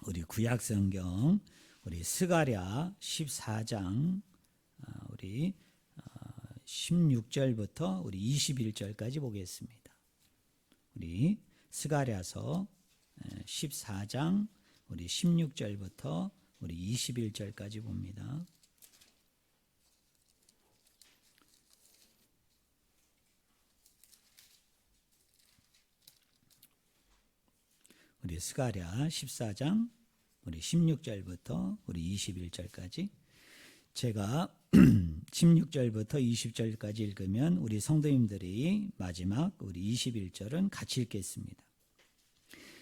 우리 구약성경 우리 스가랴 14장 우리 16절부터 우리 21절까지 보겠습니다. 우리 스가랴서 14장 우리 16절부터 우리 21절까지 봅니다. 우리 스가랴 14장 우리 16절부터 우리 21절까지 제가 16절부터 20절까지 읽으면 우리 성도님들이 마지막 우리 21절은 같이 읽겠습니다.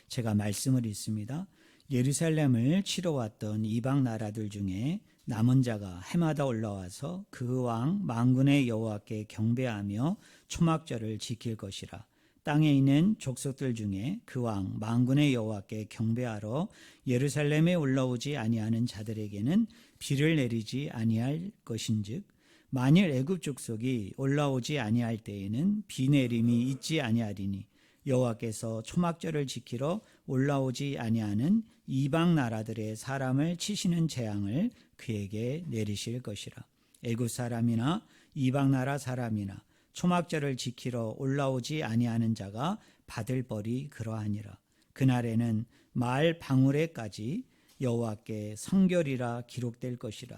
제가 말씀을 읽습니다. 예루살렘을 치러 왔던 이방 나라들 중에 남은 자가 해마다 올라와서 그 왕 만군의 여호와께 경배하며 초막절을 지킬 것이라. 땅에 있는 족속들 중에 그 왕 만군의 여호와께 경배하러 예루살렘에 올라오지 아니하는 자들에게는 비를 내리지 아니할 것인즉 만일 애굽 족속이 올라오지 아니할 때에는 비 내림이 있지 아니하리니 여호와께서 초막절을 지키러 올라오지 아니하는 이방 나라들의 사람을 치시는 재앙을 그에게 내리실 것이라. 애굽 사람이나 이방 나라 사람이나 초막절을 지키러 올라오지 아니하는 자가 받을 벌이 그러하니라. 그날에는 말 방울에까지 여호와께 성결이라 기록될 것이라.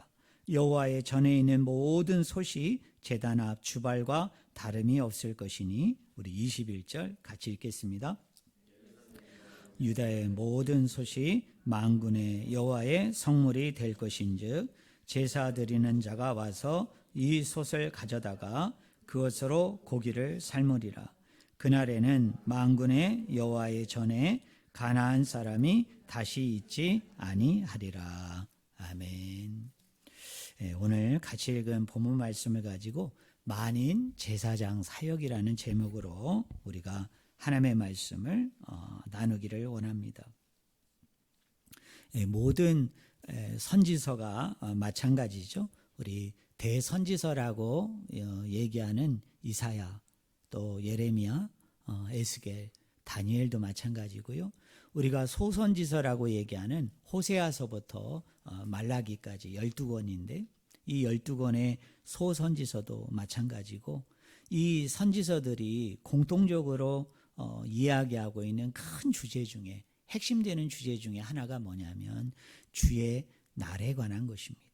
여호와의 전에 있는 모든 솥이 제단 앞 주발과 다름이 없을 것이니 우리 21절 같이 읽겠습니다. 유다의 모든 솥이 만군의 여호와의 성물이 될 것인즉 제사 드리는 자가 와서 이 솥을 가져다가 그것으로 고기를 삶으리라. 그날에는 만군의 여호와의 전에 가나안 사람이 다시 있지 아니하리라. 아멘. 오늘 같이 읽은 본문 말씀을 가지고 만인 제사장 사역이라는 제목으로 우리가 하나님의 말씀을 나누기를 원합니다. 모든 선지서가 마찬가지죠. 우리 대선지서라고 얘기하는 이사야, 또 예레미야, 에스겔, 다니엘도 마찬가지고요. 우리가 소선지서라고 얘기하는 호세아서부터 말라기까지 12권인데 이 12권의 소선지서도 마찬가지고 이 선지서들이 공통적으로 이야기하고 있는 큰 주제 중에 핵심되는 주제 중에 하나가 뭐냐면 주의 날에 관한 것입니다.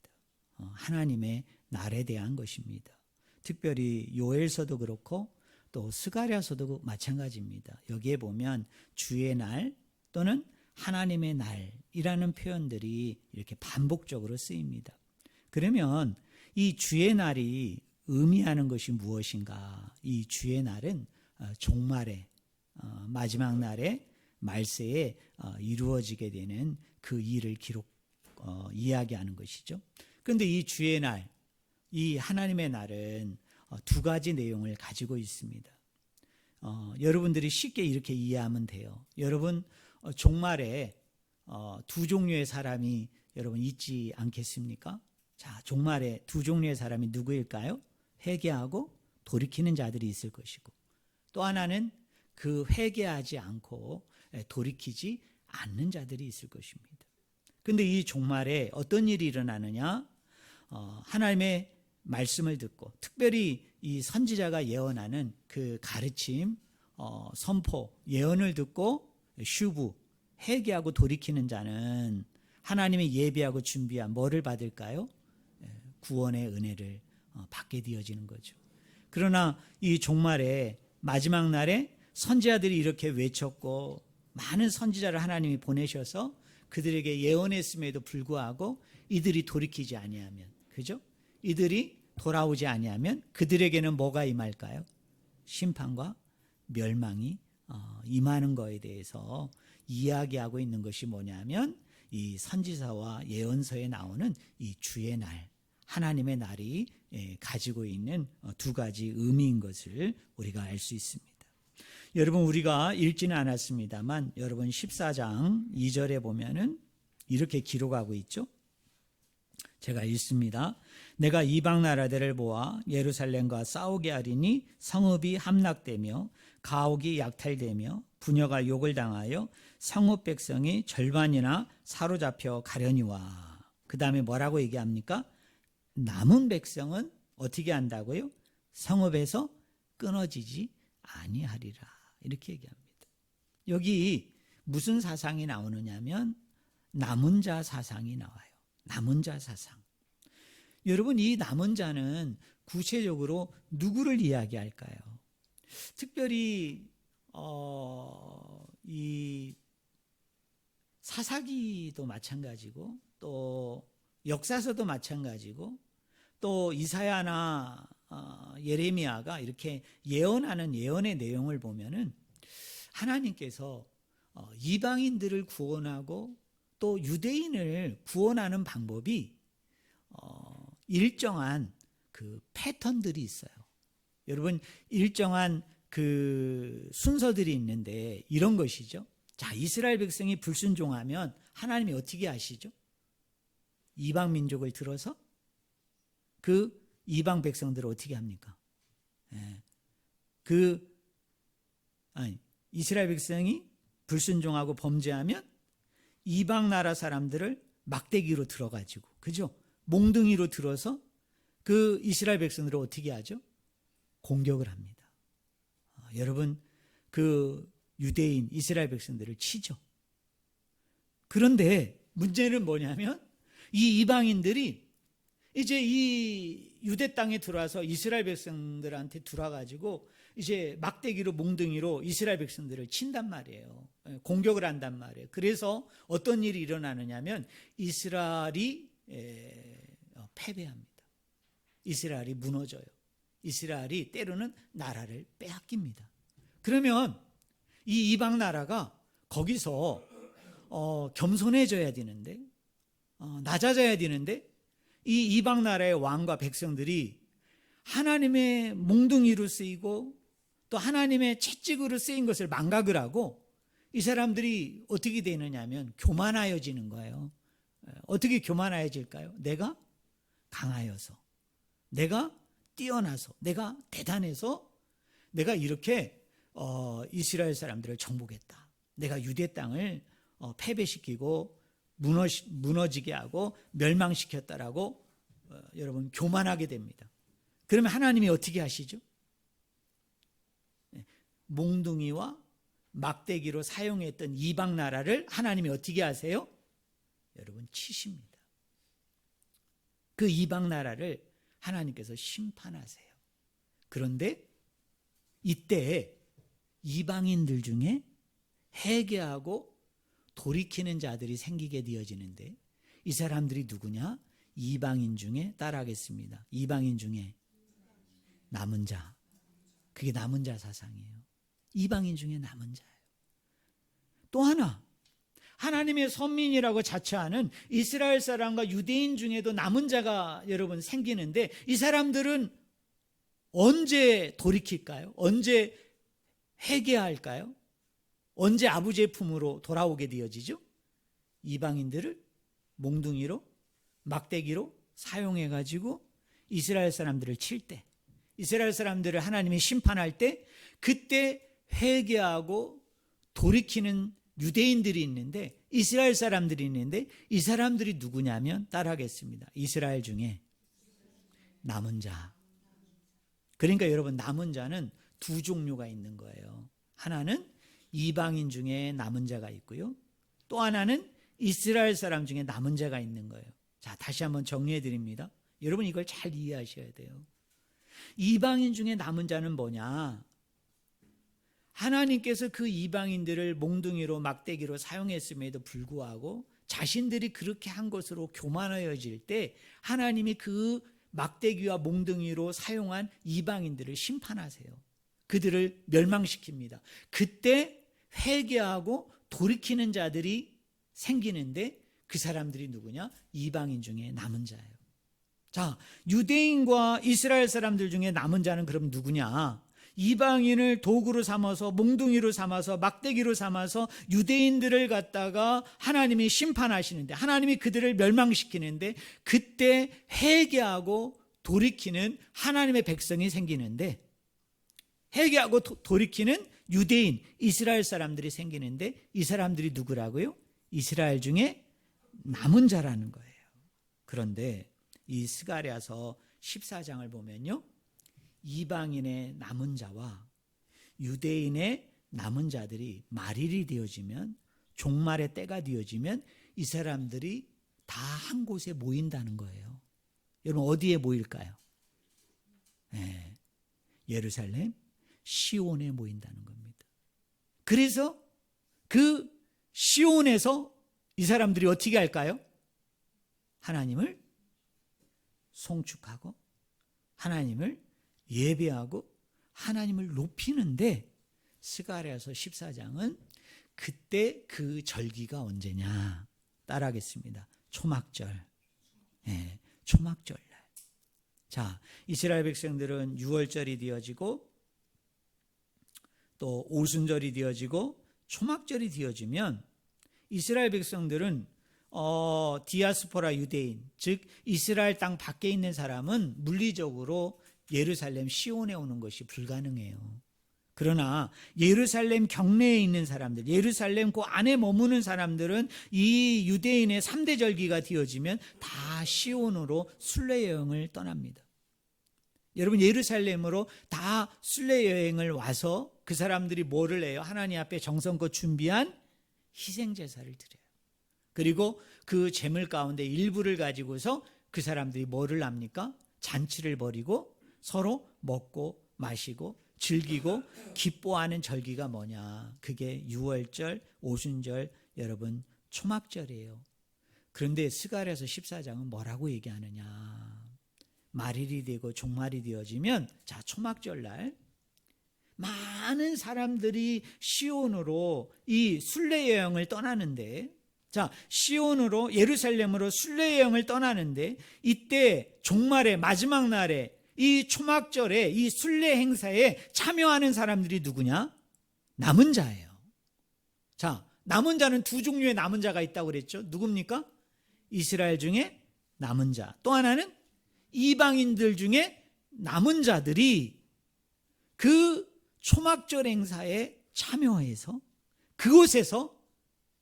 하나님의 날에 대한 것입니다. 특별히 요엘서도 그렇고 또 스가랴서도 마찬가지입니다. 여기에 보면 주의 날 또는 하나님의 날이라는 표현들이 이렇게 반복적으로 쓰입니다. 그러면 이 주의 날이 의미하는 것이 무엇인가? 이 주의 날은 종말에 마지막 날에 말세에 이루어지게 되는 그 일을 이야기하는 것이죠. 그런데 이 주의 날, 이 하나님의 날은 두 가지 내용을 가지고 있습니다. 여러분들이 쉽게 이렇게 이해하면 돼요. 여러분 종말에 두 종류의 사람이 여러분 있지 않겠습니까? 자, 종말에 두 종류의 사람이 누구일까요? 회개하고 돌이키는 자들이 있을 것이고 또 하나는 그 회개하지 않고 돌이키지 않는 자들이 있을 것입니다. 그런데 이 종말에 어떤 일이 일어나느냐? 하나님의 말씀을 듣고 특별히 이 선지자가 예언하는 그 가르침, 선포, 예언을 듣고 슈브, 회개하고 돌이키는 자는 하나님의 예비하고 준비한 뭐를 받을까요? 구원의 은혜를 받게 되어지는 거죠. 그러나 이 종말에 마지막 날에 선지자들이 이렇게 외쳤고 많은 선지자를 하나님이 보내셔서 그들에게 예언했음에도 불구하고 이들이 돌이키지 아니하면, 그죠? 이들이 돌아오지 아니하면 그들에게는 뭐가 임할까요? 심판과 멸망이 임하는 거에 대해서 이야기하고 있는 것이 뭐냐면 이 선지서와 예언서에 나오는 이 주의 날, 하나님의 날이 가지고 있는 두 가지 의미인 것을 우리가 알 수 있습니다. 여러분 우리가 읽지는 않았습니다만 여러분 14장 2절에 보면은 이렇게 기록하고 있죠. 제가 읽습니다. 내가 이방 나라들을 모아 예루살렘과 싸우게 하리니 성읍이 함락되며 가옥이 약탈되며 부녀가 욕을 당하여 성읍 백성이 절반이나 사로잡혀 가려니와. 그 다음에 뭐라고 얘기합니까? 남은 백성은 어떻게 한다고요? 성읍에서 끊어지지 아니하리라. 이렇게 얘기합니다. 여기 무슨 사상이 나오느냐면 남은 자 사상이 나와요. 남은 자 사상. 여러분, 이 남은 자는 구체적으로 누구를 이야기할까요? 특별히 이 사사기도 마찬가지고 또 역사서도 마찬가지고 또 이사야나 예레미야가 이렇게 예언하는 예언의 내용을 보면은 하나님께서 이방인들을 구원하고 또 유대인을 구원하는 방법이 일정한 그 패턴들이 있어요. 여러분, 일정한 그 순서들이 있는데 이런 것이죠. 자, 이스라엘 백성이 불순종하면 하나님이 어떻게 하시죠? 이방 민족을 들어서 그 이방 백성들을 어떻게 합니까? 이스라엘 백성이 불순종하고 범죄하면 이방 나라 사람들을 막대기로 들어가지고, 그죠? 몽둥이로 들어서 그 이스라엘 백성들을 어떻게 하죠? 공격을 합니다. 여러분, 그 유대인 이스라엘 백성들을 치죠. 그런데 문제는 뭐냐면 이 이방인들이 이제 이 유대 땅에 들어와서 이스라엘 백성들한테 들어와가지고 이제 막대기로 몽둥이로 이스라엘 백성들을 친단 말이에요. 공격을 한단 말이에요. 그래서 어떤 일이 일어나느냐면 이스라엘이 패배합니다. 이스라엘이 무너져요. 이스라엘이 때로는 나라를 빼앗깁니다. 그러면 이 이방 나라가 거기서 겸손해져야 되는데, 낮아져야 되는데, 이 이방 나라의 왕과 백성들이 하나님의 몽둥이로 쓰이고 또 하나님의 채찍으로 쓰인 것을 망각을 하고 이 사람들이 어떻게 되느냐면 교만하여지는 거예요. 어떻게 교만하여질까요? 내가 강하여서, 내가 뛰어나서, 내가 대단해서 내가 이렇게 이스라엘 사람들을 정복했다. 내가 유대 땅을 패배시키고 무너지게 하고 멸망시켰다라고 여러분 교만하게 됩니다. 그러면 하나님이 어떻게 하시죠? 몽둥이와 막대기로 사용했던 이방 나라를 하나님이 어떻게 하세요? 여러분 치십니다. 그 이방 나라를 하나님께서 심판하세요. 그런데 이때 이방인들 중에 회개하고 돌이키는 자들이 생기게 되어지는데 이 사람들이 누구냐? 이방인 중에 따라하겠습니다. 이방인 중에 남은 자. 그게 남은 자 사상이에요. 이방인 중에 남은 자예요. 또 하나, 하나님의 선민이라고 자처하는 이스라엘 사람과 유대인 중에도 남은 자가 여러분 생기는데 이 사람들은 언제 돌이킬까요? 언제 회개할까요? 언제 아버지의 품으로 돌아오게 되어지죠? 이방인들을 몽둥이로 막대기로 사용해가지고 이스라엘 사람들을 칠 때, 이스라엘 사람들을 하나님이 심판할 때 그때 회개하고 돌이키는 유대인들이 있는데 이스라엘 사람들이 있는데 이 사람들이 누구냐면 따라하겠습니다. 이스라엘 중에 남은 자. 그러니까 여러분 남은 자는 두 종류가 있는 거예요. 하나는 이방인 중에 남은 자가 있고요. 또 하나는 이스라엘 사람 중에 남은 자가 있는 거예요. 자, 다시 한번 정리해 드립니다. 여러분 이걸 잘 이해하셔야 돼요. 이방인 중에 남은 자는 뭐냐? 하나님께서 그 이방인들을 몽둥이로 막대기로 사용했음에도 불구하고 자신들이 그렇게 한 것으로 교만하여질 때 하나님이 그 막대기와 몽둥이로 사용한 이방인들을 심판하세요. 그들을 멸망시킵니다. 그때 회개하고 돌이키는 자들이 생기는데 그 사람들이 누구냐? 이방인 중에 남은 자예요. 자, 유대인과 이스라엘 사람들 중에 남은 자는 그럼 누구냐? 이방인을 도구로 삼아서 몽둥이로 삼아서 막대기로 삼아서 유대인들을 갖다가 하나님이 심판하시는데 하나님이 그들을 멸망시키는데 그때 회개하고 돌이키는 하나님의 백성이 생기는데 회개하고 돌이키는 유대인, 이스라엘 사람들이 생기는데 이 사람들이 누구라고요? 이스라엘 중에 남은 자라는 거예요. 그런데 이 스가랴서 14장을 보면요, 이방인의 남은 자와 유대인의 남은 자들이 말일이 되어지면, 종말의 때가 되어지면 이 사람들이 다 한 곳에 모인다는 거예요. 여러분 어디에 모일까요? 네, 예루살렘 시온에 모인다는 겁니다. 그래서 그 시온에서 이 사람들이 어떻게 할까요? 하나님을 송축하고 하나님을 예배하고 하나님을 높이는데, 스가랴서 14장은 그때 그 절기가 언제냐? 따라하겠습니다. 초막절. 네, 초막절날. 자, 이스라엘 백성들은 유월절이 되어지고 또 오순절이 되어지고 초막절이 되어지면 이스라엘 백성들은 디아스포라 유대인, 즉 이스라엘 땅 밖에 있는 사람은 물리적으로 예루살렘 시온에 오는 것이 불가능해요. 그러나 예루살렘 경내에 있는 사람들, 예루살렘 그 안에 머무는 사람들은 이 유대인의 3대 절기가 되어지면 다 시온으로 순례 여행을 떠납니다. 여러분 예루살렘으로 다 순례 여행을 와서 그 사람들이 뭐를 해요? 하나님 앞에 정성껏 준비한 희생 제사를 드려요. 그리고 그 제물 가운데 일부를 가지고서 그 사람들이 뭐를 합니까? 잔치를 벌이고 서로 먹고 마시고 즐기고 기뻐하는 절기가 뭐냐? 그게 유월절, 오순절, 여러분 초막절이에요. 그런데 스가랴서 14장은 뭐라고 얘기하느냐? 말일이 되고 종말이 되어지면, 자, 초막절날 많은 사람들이 시온으로 이 순례 여행을 떠나는데, 자, 시온으로 예루살렘으로 순례 여행을 떠나는데, 이때 종말의 마지막 날에 이 초막절에 이 순례 행사에 참여하는 사람들이 누구냐? 남은 자예요. 자, 남은 자는 두 종류의 남은 자가 있다고 그랬죠. 누굽니까? 이스라엘 중에 남은 자, 또 하나는 이방인들 중에 남은 자들이 그 초막절 행사에 참여해서 그곳에서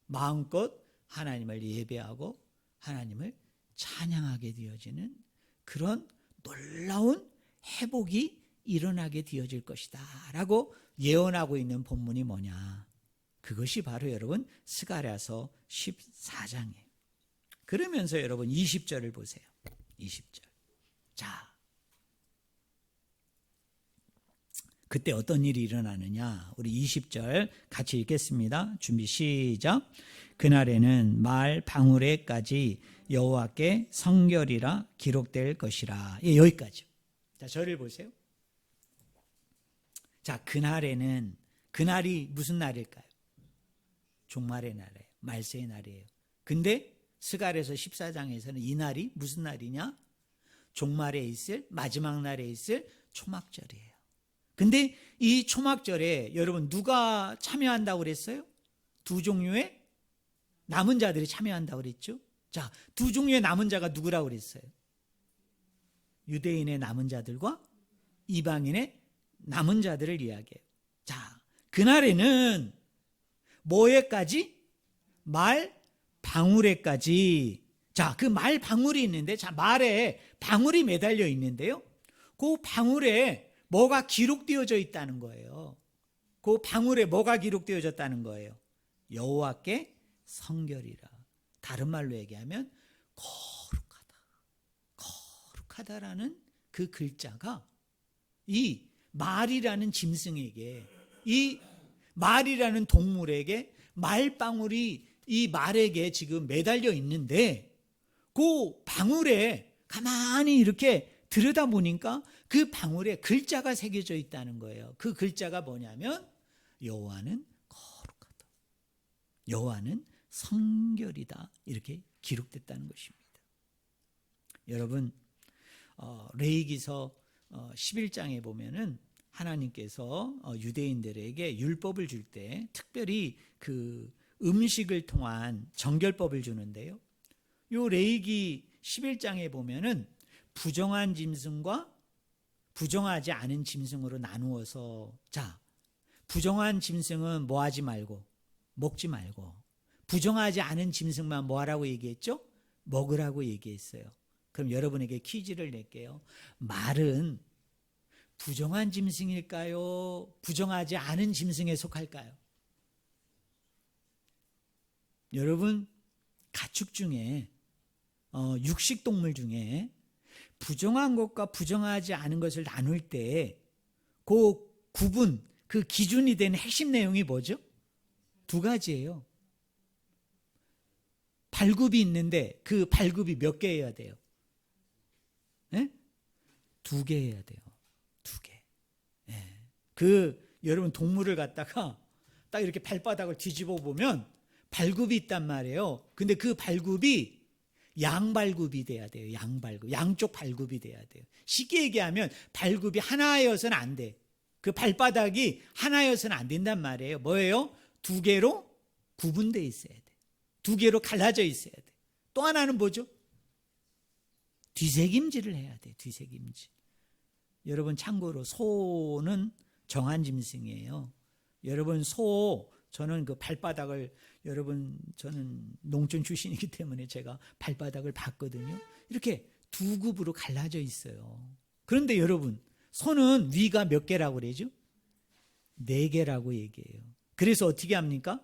마음껏 하나님을 예배하고 하나님을 찬양하게 되어지는 그런 놀라운 회복이 일어나게 되어질 것이다 라고 예언하고 있는 본문이 뭐냐? 그것이 바로 여러분 스가랴서 14장이에요. 그러면서 여러분 20절을 보세요. 20절. 자, 그때 어떤 일이 일어나느냐? 우리 20절 같이 읽겠습니다. 준비 시작. 그날에는 말 방울에까지 여호와께 성결이라 기록될 것이라. 예, 여기까지. 자, 저를 보세요. 자, 그날에는, 그날이 무슨 날일까요? 종말의 날이에요. 말세의 날이에요. 근데 스가랴서 14장에서는 이 날이 무슨 날이냐? 종말에 있을, 마지막 날에 있을 초막절이에요. 근데 이 초막절에 여러분 누가 참여한다고 그랬어요? 두 종류의 남은 자들이 참여한다고 그랬죠. 자, 두 종류의 남은 자가 누구라고 그랬어요? 유대인의 남은 자들과 이방인의 남은 자들을 이야기해요. 자, 그날에는 뭐에까지? 말 방울에까지. 자, 그 말 방울이 있는데, 자, 말에 방울이 매달려 있는데요, 그 방울에 뭐가 기록되어져 있다는 거예요. 그 방울에 뭐가 기록되어졌다는 거예요? 여호와께 성결이라. 다른 말로 얘기하면 거룩하다. 거룩하다라는 그 글자가 이 말이라는 짐승에게, 이 말이라는 동물에게 말방울이 이 말에게 지금 매달려 있는데, 그 방울에 가만히 이렇게 들여다보니까 그 방울에 글자가 새겨져 있다는 거예요. 그 글자가 뭐냐면 여호와는 거룩하다, 여호와는 성결이다, 이렇게 기록됐다는 것입니다. 여러분, 레위기서 11장에 보면은 하나님께서 유대인들에게 율법을 줄 때 특별히 그 음식을 통한 정결법을 주는데요, 요 레위기 11장에 보면은 부정한 짐승과 부정하지 않은 짐승으로 나누어서, 자, 부정한 짐승은 뭐 하지 말고 먹지 말고, 부정하지 않은 짐승만 뭐 하라고 얘기했죠? 먹으라고 얘기했어요. 그럼 여러분에게 퀴즈를 낼게요. 말은 부정한 짐승일까요? 부정하지 않은 짐승에 속할까요? 여러분, 가축 중에 육식동물 중에 부정한 것과 부정하지 않은 것을 나눌 때 그 구분, 그 기준이 되는 핵심 내용이 뭐죠? 두 가지예요. 발굽이 있는데 그 발굽이 몇 개 해야 돼요? 네? 2개 해야 돼요. 2개. 네. 여러분 동물을 갖다가 딱 이렇게 발바닥을 뒤집어 보면 발굽이 있단 말이에요. 근데 그 발굽이 양발굽이 돼야 돼요. 양발굽. 양쪽 발굽이 돼야 돼요. 쉽게 얘기하면 발굽이 하나여서는 안 돼. 그 발바닥이 하나여서는 안 된단 말이에요. 뭐예요? 2개로 구분되어 있어야 돼. 2개로 갈라져 있어야 돼. 또 하나는 뭐죠? 뒤새김질을 해야 돼. 뒤새김질. 여러분 참고로 소는 정한 짐승이에요. 여러분 저는 그 발바닥을, 여러분 저는 농촌 출신이기 때문에 제가 발바닥을 봤거든요. 이렇게 2굽으로 갈라져 있어요. 그런데 여러분 소는 위가 몇 개라고 그러죠? 4개라고 얘기해요. 그래서 어떻게 합니까?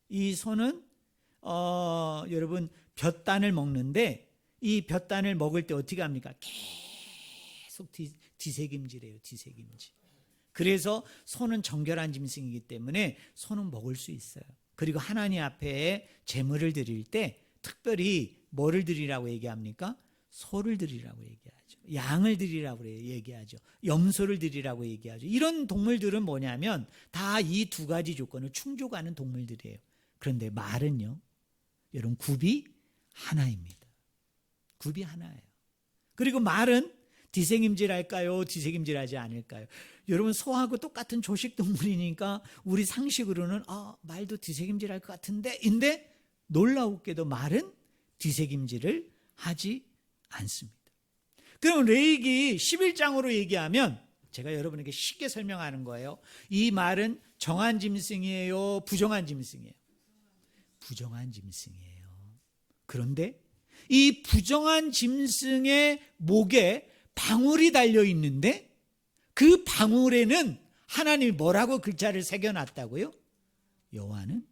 이 소는 여러분 볕단을 먹는데 이 볕단을 먹을 때 어떻게 합니까? 계속 뒤새김질해요. 뒤새김질. 그래서 소는 정결한 짐승이기 때문에 소는 먹을 수 있어요. 그리고 하나님 앞에 제물을 드릴 때 특별히 뭐를 드리라고 얘기합니까? 소를 드리라고 얘기하죠. 양을 드리라고 얘기하죠. 염소를 드리라고 얘기하죠. 이런 동물들은 뭐냐면 다 이 2가지 조건을 충족하는 동물들이에요. 그런데 말은요, 여러분 굽이 하나입니다. 굽이 하나예요. 그리고 말은 뒤새김질할까요? 뒤새김질하지 않을까요? 여러분 소하고 똑같은 조식동물이니까 우리 상식으로는 말도 뒤새김질할 것 같은데, 인데 놀라웠게도 말은 뒤새김질을 하지 않습니다. 그럼 레위기 11장으로 얘기하면 제가 여러분에게 쉽게 설명하는 거예요. 이 말은 정한 짐승이에요? 부정한 짐승이에요? 부정한 짐승이에요. 그런데 이 부정한 짐승의 목에 방울이 달려 있는데 그 방울에는 하나님이 뭐라고 글자를 새겨놨다고요? 여호와는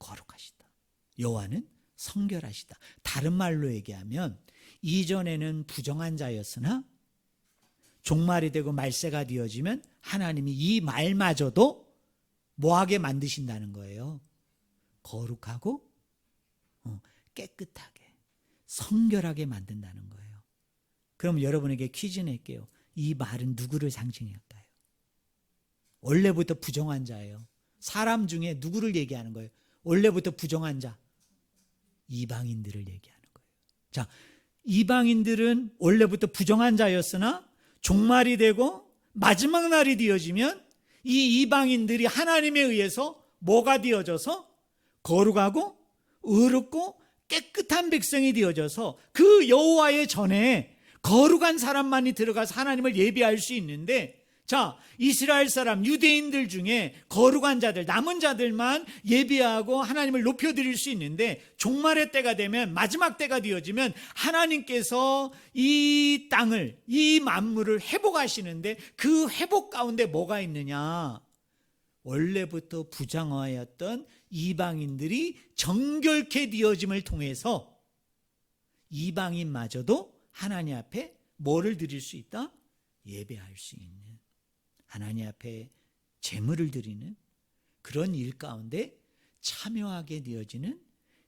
거룩하시다. 여호와는 성결하시다. 다른 말로 얘기하면 이전에는 부정한 자였으나 종말이 되고 말세가 되어지면 하나님이 이 말마저도 뭐하게 만드신다는 거예요? 거룩하고 깨끗하게 성결하게 만든다는 거예요. 그럼 여러분에게 퀴즈 낼게요. 이 말은 누구를 상징할까요? 원래부터 부정한 자예요. 사람 중에 누구를 얘기하는 거예요? 원래부터 부정한 자, 이방인들을 얘기하는 거예요. 자, 이방인들은 원래부터 부정한 자였으나 종말이 되고 마지막 날이 되어지면 이 이방인들이 하나님에 의해서 뭐가 되어져서 거룩하고 의롭고 깨끗한 백성이 되어져서 그 여호와의 전에 거룩한 사람만이 들어가서 하나님을 예배할 수 있는데, 자, 이스라엘 사람 유대인들 중에 거룩한 자들, 남은 자들만 예배하고 하나님을 높여드릴 수 있는데, 종말의 때가 되면, 마지막 때가 되어지면 하나님께서 이 땅을, 이 만물을 회복하시는데 그 회복 가운데 뭐가 있느냐? 원래부터 부정하였던 이방인들이 정결케 되어짐을 통해서 이방인마저도 하나님 앞에 뭐를 드릴 수 있다? 예배할 수 있는, 하나님 앞에 제물을 드리는 그런 일 가운데 참여하게 되어지는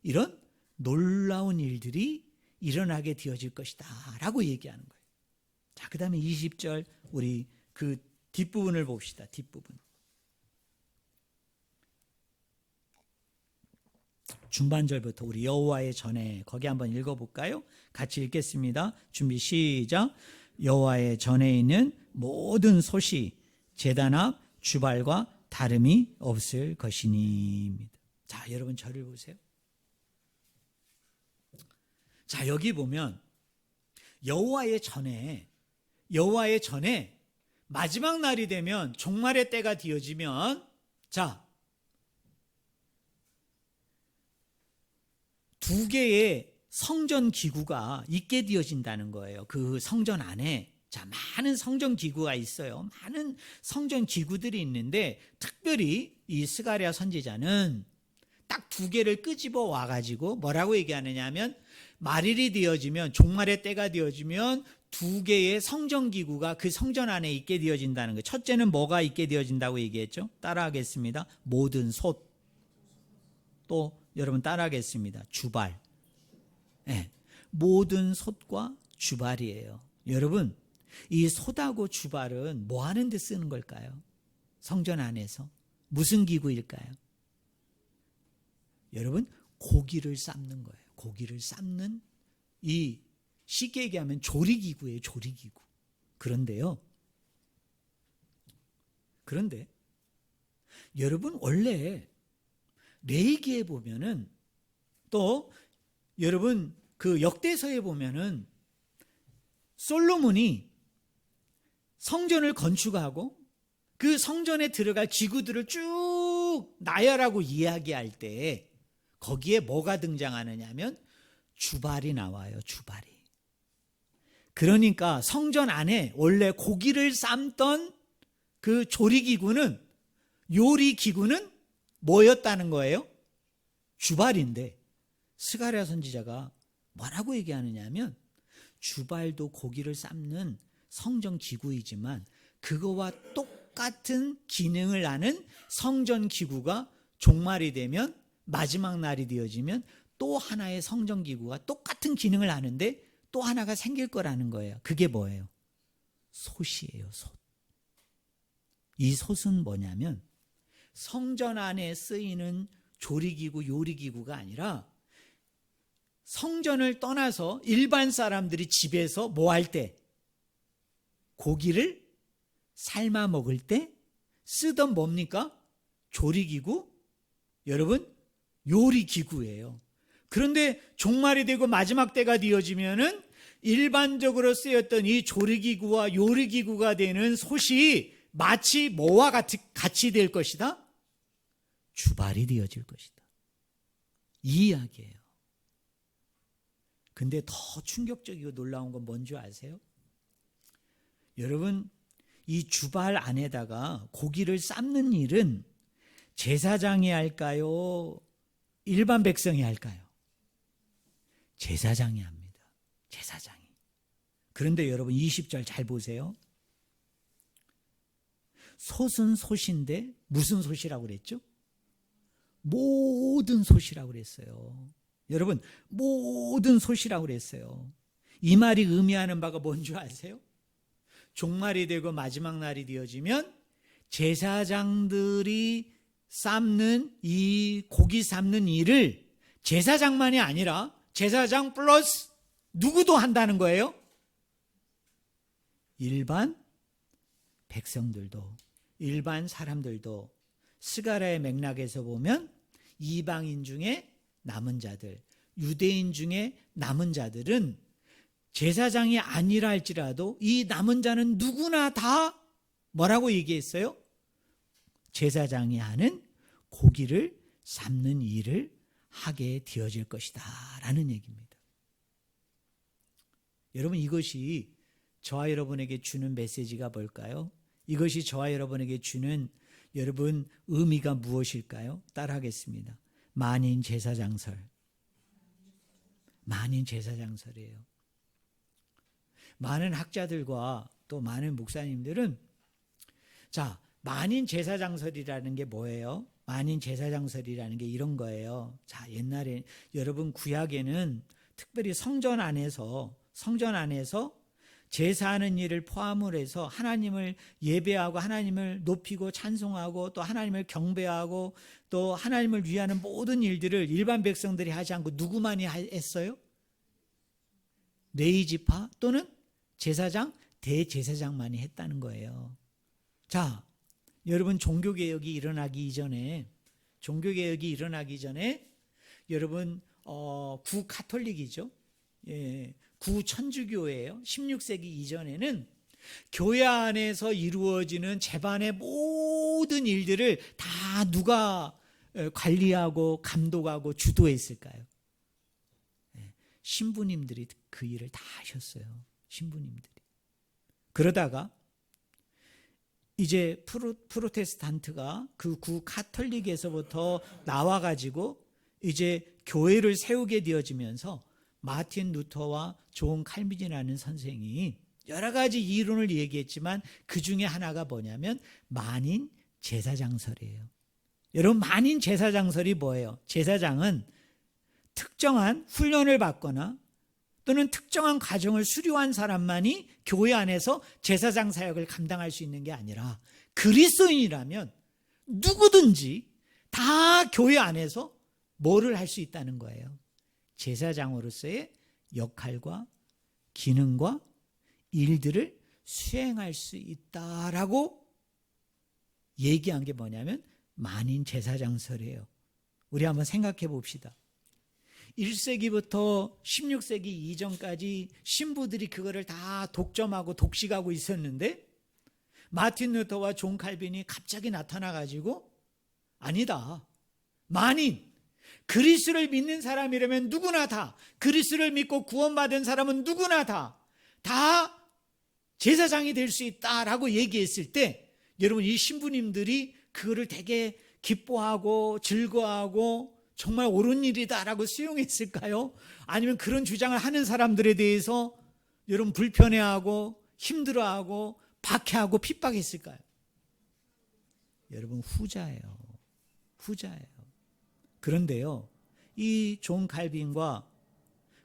이런 놀라운 일들이 일어나게 되어질 것이다 라고 얘기하는 거예요. 자, 그 다음에 20절 우리 그 뒷부분을 봅시다. 뒷부분. 중반절부터 우리 여호와의 전에, 거기 한번 읽어볼까요? 같이 읽겠습니다. 준비 시작. 여호와의 전에 있는 모든 솥이 제단 앞 주발과 다름이 없을 것이니입니다. 자, 여러분 저를 보세요. 자, 여기 보면 여호와의 전에 마지막 날이 되면, 종말의 때가 되어지면, 자, 두 개의 성전 기구가 있게 되어진다는 거예요. 그 성전 안에. 자, 많은 성전 기구가 있어요. 많은 성전 기구들이 있는데, 특별히 이 스가랴 선지자는 딱 두 개를 끄집어 와가지고 뭐라고 얘기하느냐 하면, 말일이 되어지면, 종말의 때가 되어지면 두 개의 성전 기구가 그 성전 안에 있게 되어진다는 거예요. 첫째는 뭐가 있게 되어진다고 얘기했죠? 따라하겠습니다. 모든 솥. 또 여러분 따라하겠습니다. 주발. 네. 모든 솥과 주발이에요. 여러분, 이 솥하고 주발은 뭐 하는 데 쓰는 걸까요? 성전 안에서. 무슨 기구일까요? 여러분, 고기를 삶는 거예요. 고기를 삶는, 이 쉽게 얘기하면 조리기구예요. 조리기구. 그런데 여러분, 원래 레위기에 보면은, 또 여러분 그 역대서에 보면은 솔로몬이 성전을 건축하고 그 성전에 들어갈 기구들을 쭉 나열하고 이야기할 때 거기에 뭐가 등장하느냐 하면 주발이 나와요. 주발이. 그러니까 성전 안에 원래 고기를 삶던 그 조리기구는, 요리기구는 뭐였다는 거예요? 주발인데, 스가랴 선지자가 뭐라고 얘기하느냐 하면, 주발도 고기를 삶는 성전 기구이지만 그거와 똑같은 기능을 하는 성전 기구가 종말이 되면, 마지막 날이 되어지면 또 하나의 성전 기구가 똑같은 기능을 하는데 또 하나가 생길 거라는 거예요. 그게 뭐예요? 솥이에요. 솥. 이 솥은 뭐냐면 성전 안에 쓰이는 조리기구, 요리기구가 아니라 성전을 떠나서 일반 사람들이 집에서 뭐 할 때, 고기를 삶아 먹을 때 쓰던 뭡니까? 조리기구? 여러분, 요리기구예요. 그런데 종말이 되고 마지막 때가 되어지면은 일반적으로 쓰였던 이 조리기구와 요리기구가 되는 솥이 마치 뭐와 같이 될 것이다? 주발이 되어질 것이다. 이 이야기예요. 근데 더 충격적이고 놀라운 건 뭔지 아세요? 여러분, 이 주발 안에다가 고기를 삶는 일은 제사장이 할까요? 일반 백성이 할까요? 제사장이 합니다. 제사장이. 그런데 여러분 20절 잘 보세요. 솥은 솥인데 무슨 솥이라고 그랬죠? 모든 솥이라고 그랬어요. 여러분, 모든 솥이라고 그랬어요. 이 말이 의미하는 바가 뭔지 아세요? 종말이 되고 마지막 날이 되어지면 제사장들이 삶는 이 고기 삶는 일을 제사장만이 아니라 제사장 플러스 누구도 한다는 거예요? 일반 백성들도, 일반 사람들도. 스가랴의 맥락에서 보면 이방인 중에 남은 자들, 유대인 중에 남은 자들은 제사장이 아니라 할지라도 이 남은 자는 누구나 다 뭐라고 얘기했어요? 제사장이 하는 고기를 삶는 일을 하게 되어질 것이다 라는 얘기입니다. 여러분, 이것이 저와 여러분에게 주는 메시지가 뭘까요? 이것이 저와 여러분에게 주는 여러분 의미가 무엇일까요? 따라하겠습니다. 만인 제사장설. 만인 제사장설이에요. 많은 학자들과 또 많은 목사님들은, 자, 만인 제사장설이라는 게 뭐예요? 만인 제사장설이라는 게 이런 거예요. 자, 옛날에 여러분 구약에는 특별히 성전 안에서 제사하는 일을 포함을 해서 하나님을 예배하고 하나님을 높이고 찬송하고 또 하나님을 경배하고 또 하나님을 위하는 모든 일들을 일반 백성들이 하지 않고 누구만이 했어요? 레위지파 또는 제사장, 대제사장만이 했다는 거예요. 자, 여러분 종교개혁이 일어나기 이전에 여러분 구카톨릭이죠. 예, 구천주교예요. 16세기 이전에는 교회 안에서 이루어지는 제반의 모든 일들을 다 누가 관리하고 감독하고 주도했을까요? 신부님들이 그 일을 다 하셨어요. 신부님들이. 그러다가 이제 프로테스탄트가 그 구 카톨릭에서부터 나와가지고 이제 교회를 세우게 되어지면서 마틴 루터와 존 칼빈이라는 선생이 여러 가지 이론을 얘기했지만 그 중에 하나가 뭐냐면 만인 제사장설이에요. 여러분, 만인 제사장설이 뭐예요? 제사장은 특정한 훈련을 받거나 또는 특정한 과정을 수료한 사람만이 교회 안에서 제사장 사역을 감당할 수 있는 게 아니라 그리스도인이라면 누구든지 다 교회 안에서 뭐를 할 수 있다는 거예요? 제사장으로서의 역할과 기능과 일들을 수행할 수 있다라고 얘기한 게 뭐냐면 만인 제사장설이에요. 우리 한번 생각해 봅시다. 1세기부터 16세기 이전까지 신부들이 그거를 다 독점하고 독식하고 있었는데 마틴 루터와 존 칼빈이 갑자기 나타나가지고 아니다. 만인, 그리스도를 믿는 사람이라면 누구나 다, 그리스도를 믿고 구원받은 사람은 누구나 다 제사장이 될 수 있다라고 얘기했을 때 여러분, 이 신부님들이 그거를 되게 기뻐하고 즐거워하고 정말 옳은 일이다라고 수용했을까요? 아니면 그런 주장을 하는 사람들에 대해서 여러분 불편해하고 힘들어하고 박해하고 핍박했을까요? 여러분, 후자예요. 그런데요, 이 존 칼빈과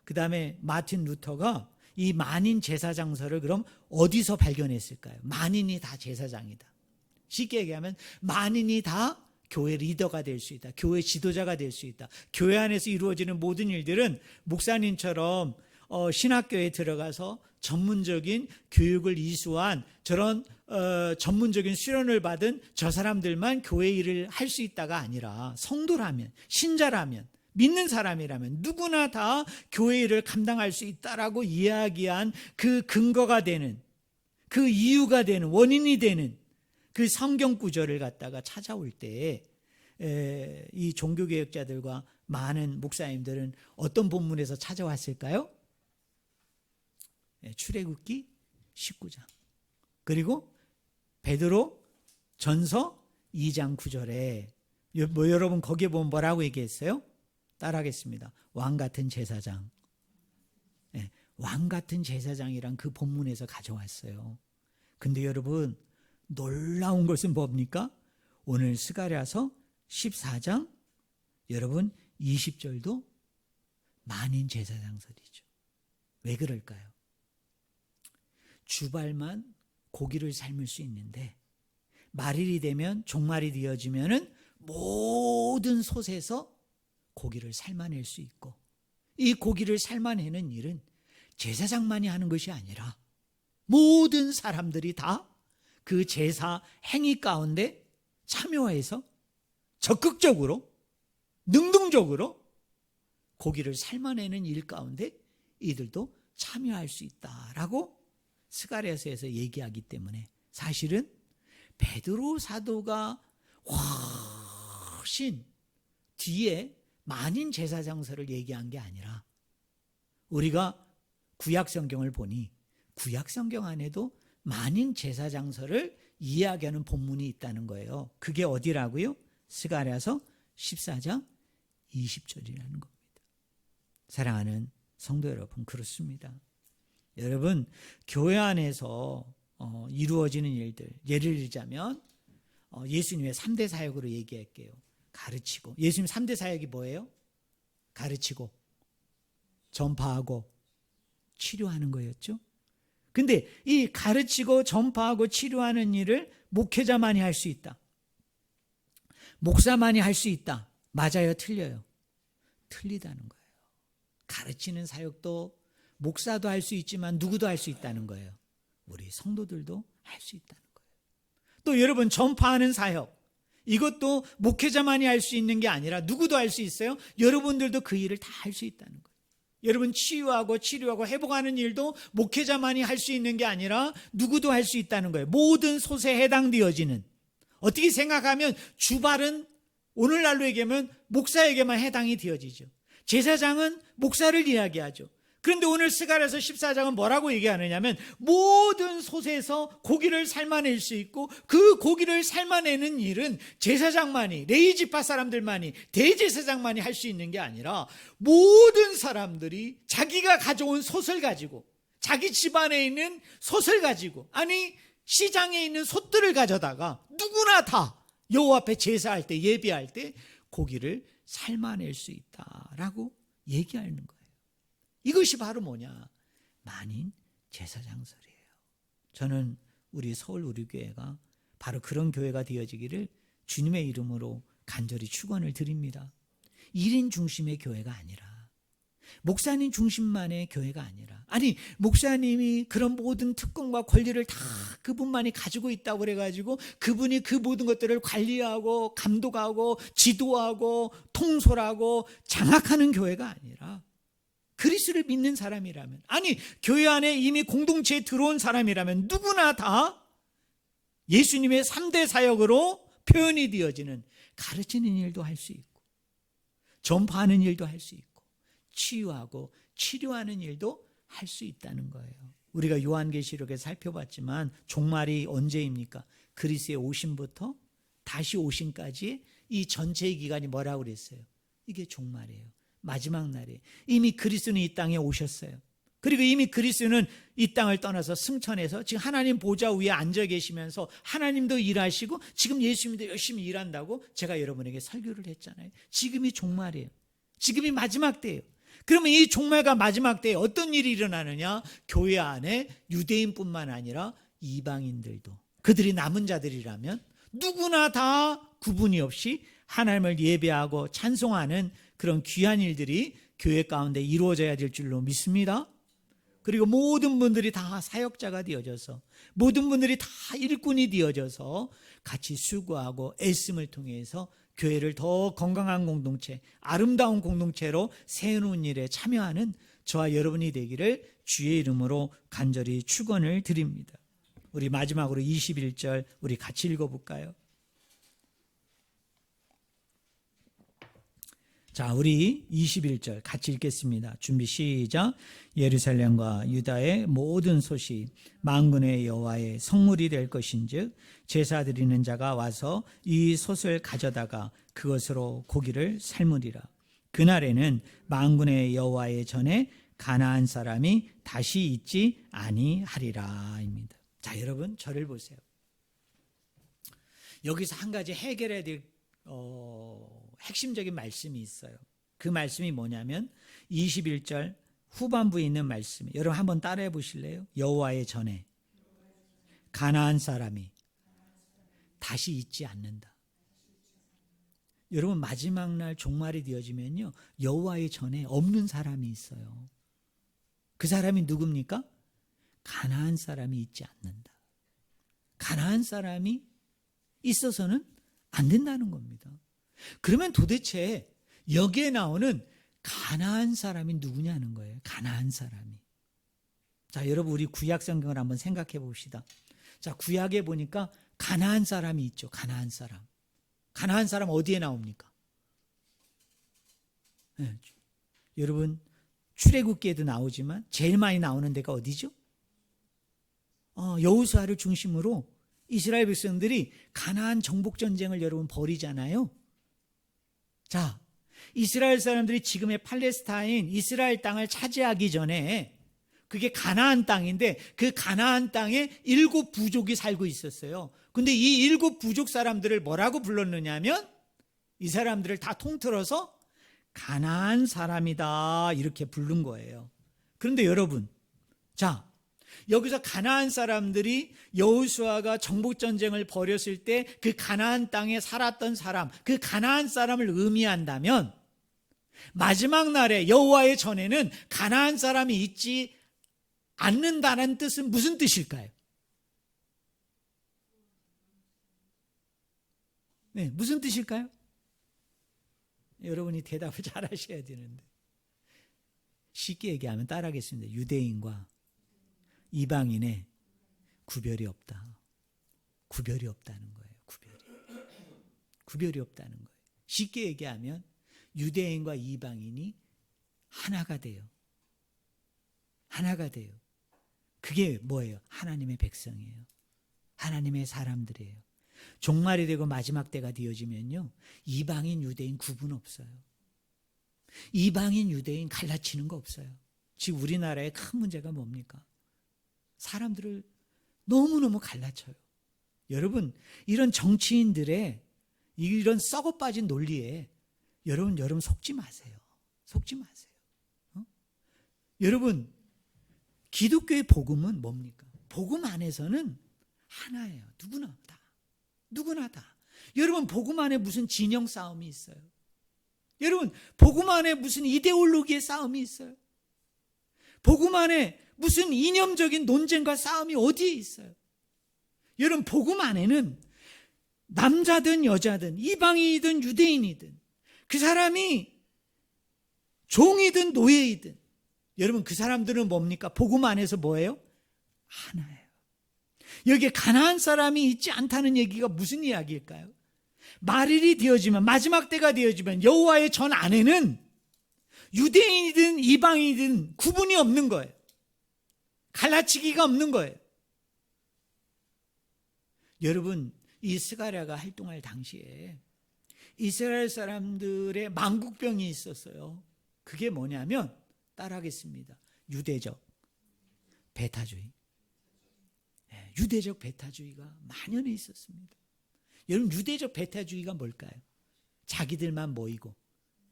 그 다음에 마틴 루터가 이 만인 제사장설을 그럼 어디서 발견했을까요? 만인이 다 제사장이다. 쉽게 얘기하면 만인이 다 교회 리더가 될 수 있다. 교회 지도자가 될 수 있다. 교회 안에서 이루어지는 모든 일들은 목사님처럼 신학교에 들어가서 전문적인 교육을 이수한 저런 전문적인 수련을 받은 저 사람들만 교회 일을 할 수 있다가 아니라 성도라면, 신자라면, 믿는 사람이라면 누구나 다 교회 일을 감당할 수 있다라고 이야기한 그 근거가 되는, 그 이유가 되는, 원인이 되는 그 성경 구절을 갖다가 찾아올 때 이 종교개혁자들과 많은 목사님들은 어떤 본문에서 찾아왔을까요? 출애굽기 19장 그리고 베드로 전서 2장 9절에 여러분 거기에 보면 뭐라고 얘기했어요? 따라하겠습니다. 왕같은 제사장. 왕같은 제사장이란 그 본문에서 가져왔어요. 근데 여러분, 놀라운 것은 뭡니까? 오늘 스가랴서 14장 여러분 20절도 만인 제사장설이죠. 왜 그럴까요? 주발만 고기를 삶을 수 있는데 말일이 되면 종말이 되어지면은 모든 솥에서 고기를 삶아낼 수 있고, 이 고기를 삶아내는 일은 제사장만이 하는 것이 아니라 모든 사람들이 다 그 제사 행위 가운데 참여해서 적극적으로 능동적으로 고기를 삶아내는 일 가운데 이들도 참여할 수 있다라고 스가랴서에서 얘기하기 때문에 사실은 베드로 사도가 훨씬 뒤에 만인 제사장설을 얘기한 게 아니라 우리가 구약 성경을 보니 구약 성경 안에도 만인 제사장설을 이야기하는 본문이 있다는 거예요. 그게 어디라고요? 스가랴서 14장 20절이라는 겁니다. 사랑하는 성도 여러분, 그렇습니다. 여러분, 교회 안에서 이루어지는 일들, 예를 들자면 예수님의 3대 사역으로 얘기할게요. 가르치고, 예수님 3대 사역이 뭐예요? 가르치고 전파하고 치료하는 거였죠. 근데 이 가르치고 전파하고 치료하는 일을 목회자만이 할 수 있다, 목사만이 할 수 있다. 맞아요? 틀려요? 틀리다는 거예요. 가르치는 사역도 목사도 할 수 있지만 누구도 할 수 있다는 거예요. 우리 성도들도 할 수 있다는 거예요. 또 여러분, 전파하는 사역, 이것도 목회자만이 할 수 있는 게 아니라 누구도 할 수 있어요. 여러분들도 그 일을 다 할 수 있다는 거예요. 여러분, 치유하고 치료하고 회복하는 일도 목회자만이 할 수 있는 게 아니라 누구도 할 수 있다는 거예요. 모든 솥에 해당되어지는. 어떻게 생각하면 주발은 오늘날로 얘기하면 목사에게만 해당이 되어지죠. 제사장은 목사를 이야기하죠. 그런데 오늘 스가랴서 14장은 뭐라고 얘기하느냐면 모든 솥에서 고기를 삶아낼 수 있고 그 고기를 삶아내는 일은 제사장만이, 레위지파 사람들만이, 대제사장만이 할 수 있는 게 아니라 모든 사람들이 자기가 가져온 솥을 가지고, 자기 집안에 있는 솥을 가지고, 아니 시장에 있는 솥들을 가져다가 누구나 다 여호와 앞에 제사할 때, 예배할 때 고기를 삶아낼 수 있다라고 얘기하는 거예요. 이것이 바로 뭐냐? 만인 제사장설이에요. 저는 우리 서울 우리 교회가 바로 그런 교회가 되어지기를 주님의 이름으로 간절히 축원을 드립니다. 1인 중심의 교회가 아니라, 목사님 중심만의 교회가 아니라, 아니 목사님이 그런 모든 특권과 권리를 다 그분만이 가지고 있다고 그래가지고 그분이 그 모든 것들을 관리하고 감독하고 지도하고 통솔하고 장악하는 교회가 아니라, 그리스도를 믿는 사람이라면, 아니 교회 안에 이미 공동체에 들어온 사람이라면 누구나 다 예수님의 3대 사역으로 표현이 되어지는, 가르치는 일도 할 수 있고 전파하는 일도 할 수 있고 치유하고 치료하는 일도 할 수 있다는 거예요. 우리가 요한계시록에 살펴봤지만 종말이 언제입니까? 그리스도의 오심부터 다시 오심까지 이 전체의 기간이 뭐라고 그랬어요? 이게 종말이에요. 마지막 날에 이미 그리스도는 이 땅에 오셨어요. 그리고 이미 그리스도는 이 땅을 떠나서 승천해서 지금 하나님 보좌 위에 앉아 계시면서 하나님도 일하시고 지금 예수님도 열심히 일한다고 제가 여러분에게 설교를 했잖아요. 지금이 종말이에요. 지금이 마지막 때예요. 그러면 이 종말과 마지막 때에 어떤 일이 일어나느냐? 교회 안에 유대인뿐만 아니라 이방인들도, 그들이 남은 자들이라면 누구나 다 구분이 없이 하나님을 예배하고 찬송하는 그런 귀한 일들이 교회 가운데 이루어져야 될 줄로 믿습니다. 그리고 모든 분들이 다 사역자가 되어져서, 모든 분들이 다 일꾼이 되어져서 같이 수고하고 애씀을 통해서 교회를 더 건강한 공동체, 아름다운 공동체로 세우는 일에 참여하는 저와 여러분이 되기를 주의 이름으로 간절히 축원을 드립니다. 우리 마지막으로 21절 우리 같이 읽어볼까요? 자, 우리 21절 같이 읽겠습니다. 준비 시작. 예루살렘과 유다의 모든 솥이 만군의 여호와의 성물이 될 것인즉 제사 드리는 자가 와서 이 솥을 가져다가 그것으로 고기를 삶으리라. 그날에는 만군의 여호와의 전에 가나안 사람이 다시 있지 아니하리라입니다. 자, 여러분 저를 보세요. 여기서 한 가지 해결해야 될 핵심적인 말씀이 있어요. 그 말씀이 뭐냐면 21절 후반부에 있는 말씀. 여러분 한번 따라해 보실래요? 여호와의 전에 가나안 사람이 다시 있지 않는다. 여러분 마지막 날 종말이 되어지면요, 여호와의 전에 없는 사람이 있어요. 그 사람이 누굽니까? 가나안 사람이 있지 않는다. 가나안 사람이 있어서는 안 된다는 겁니다. 그러면 도대체 여기에 나오는 가나안 사람이 누구냐는 거예요. 가나안 사람이. 자, 여러분 우리 구약 성경을 한번 생각해 봅시다. 자, 구약에 보니까 가나안 사람이 있죠. 가나안 사람. 가나안 사람 어디에 나옵니까? 네, 여러분 출애굽기에도 나오지만 제일 많이 나오는 데가 어디죠? 여호수아를 중심으로 이스라엘 백성들이 가나안 정복 전쟁을 여러분 벌이잖아요. 자, 이스라엘 사람들이 지금의 팔레스타인 이스라엘 땅을 차지하기 전에 그게 가나안 땅인데 그 가나안 땅에 7 부족이 살고 있었어요. 근데 이 7 부족 사람들을 뭐라고 불렀느냐면 이 사람들을 다 통틀어서 가나안 사람이다 이렇게 부른 거예요. 그런데 여러분, 자, 여기서 가나안 사람들이 여호수아가 정복 전쟁을 벌였을 때 그 가나안 땅에 살았던 사람, 그 가나안 사람을 의미한다면 마지막 날에 여호와의 전에는 가나안 사람이 있지 않는다는 뜻은 무슨 뜻일까요? 네, 무슨 뜻일까요? 여러분이 대답을 잘 하셔야 되는데 쉽게 얘기하면 따라하겠습니다. 유대인과 이방인의 구별이 없다. 구별이 없다는 거예요. 구별이 없다는 거예요. 쉽게 얘기하면 유대인과 이방인이 하나가 돼요. 하나가 돼요. 그게 뭐예요? 하나님의 백성이에요. 하나님의 사람들이에요. 종말이 되고 마지막 때가 되어지면요, 이방인 유대인 구분 없어요. 이방인 유대인 갈라치는 거 없어요. 지금 우리나라의 큰 문제가 뭡니까? 사람들을 너무너무 갈라쳐요. 여러분, 이런 정치인들의 이런 썩어 빠진 논리에 여러분 속지 마세요. 속지 마세요. 여러분, 기독교의 복음은 뭡니까? 복음 안에서는 하나예요. 누구나 다. 여러분, 복음 안에 무슨 진영 싸움이 있어요? 여러분, 복음 안에 무슨 이데올로기의 싸움이 있어요? 복음 안에 무슨 이념적인 논쟁과 싸움이 어디에 있어요? 여러분, 복음 안에는 남자든 여자든 이방인이든 유대인이든 그 사람이 종이든 노예이든 여러분, 그 사람들은 뭡니까? 복음 안에서 뭐예요? 하나예요. 여기에 가나안 사람이 있지 않다는 얘기가 무슨 이야기일까요? 말일이 되어지면, 마지막 때가 되어지면 여호와의 전 안에는 유대인이든 이방인이든 구분이 없는 거예요. 갈라치기가 없는 거예요. 여러분, 이 스가랴가 활동할 당시에 이스라엘 사람들의 만국병이 있었어요. 그게 뭐냐면, 따라하겠습니다. 유대적 배타주의. 유대적 배타주의가 만연해 있었습니다. 여러분, 유대적 배타주의가 뭘까요? 자기들만 모이고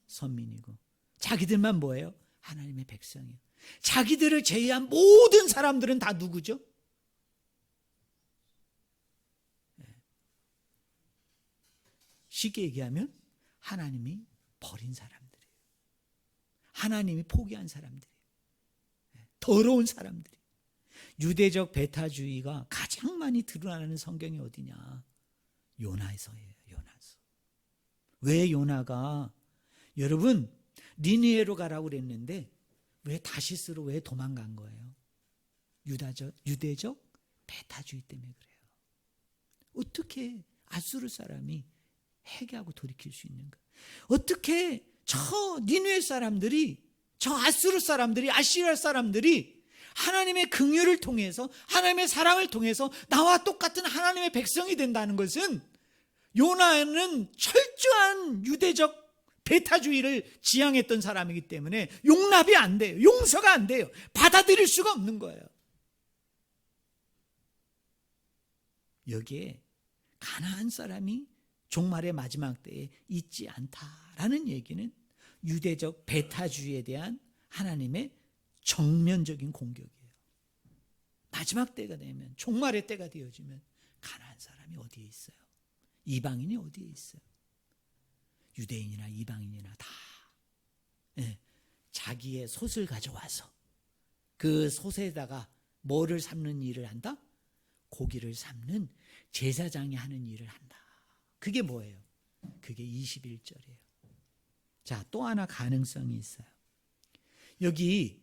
선민이고, 자기들만 뭐예요? 하나님의 백성이에요. 자기들을 제외한 모든 사람들은 다 누구죠? 쉽게 얘기하면 하나님이 버린 사람들이에요. 하나님이 포기한 사람들이에요. 더러운 사람들이에요. 유대적 배타주의가 가장 많이 드러나는 성경이 어디냐? 요나서예요. 요나서. 왜 요나가, 여러분, 니느웨로 가라고 그랬는데 왜 다시스로 왜 도망간 거예요? 유대적 배타주의 때문에 그래요. 어떻게 아수르 사람이 회개하고 돌이킬 수 있는가? 어떻게 저 니느웨 사람들이, 저 아수르 사람들이, 아시리아 사람들이 하나님의 긍휼을 통해서, 하나님의 사랑을 통해서 나와 똑같은 하나님의 백성이 된다는 것은, 요나는 철저한 유대적 배타주의를 지향했던 사람이기 때문에 용납이 안 돼요. 용서가 안 돼요. 받아들일 수가 없는 거예요. 여기에 가나안 사람이 종말의 마지막 때에 있지 않다라는 얘기는 유대적 배타주의에 대한 하나님의 정면적인 공격이에요. 마지막 때가 되면, 종말의 때가 되어지면 가나안 사람이 어디에 있어요? 이방인이 어디에 있어요? 유대인이나 이방인이나 다 자기의 솥을 가져와서 그 솥에다가 뭐를 삶는 일을 한다? 고기를 삶는 제사장이 하는 일을 한다. 그게 뭐예요? 그게 21절이에요. 자, 또 하나 가능성이 있어요. 여기